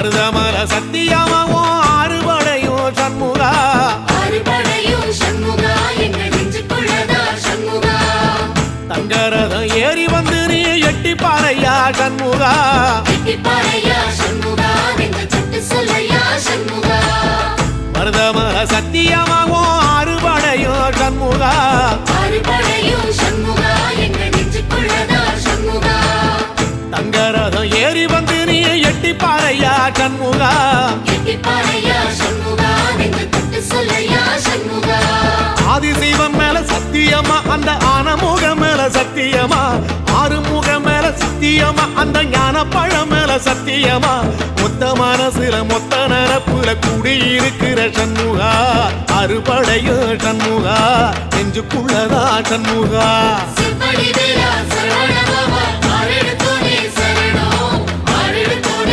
மருதமல சத்தியமாவோ அறுபடையும் சண்முகா தங்கரதம் ஏறி வந்து நீ எட்டி பாறையா சண்முகா மருதமல சத்தியமாவோ அறுபடையும் சண்முகா தங்கரதம் ஏறி வந்து நீ எட்டி பாறையா சண்முகா ஆதிசைவம் மேல சத்தியமா அந்த ஆனமுகம் மேல சத்தியமா ஆறுமுகம் மேல சத்தியமா அந்த ஞான பழம் மேல சத்தியமா மொத்த மனசுல மொத்த நரப்புல குடியிருக்கிற சண்முகா அறுபடையும் சண்முகா நெஞ்சுக்குள்ளதா சண்முகா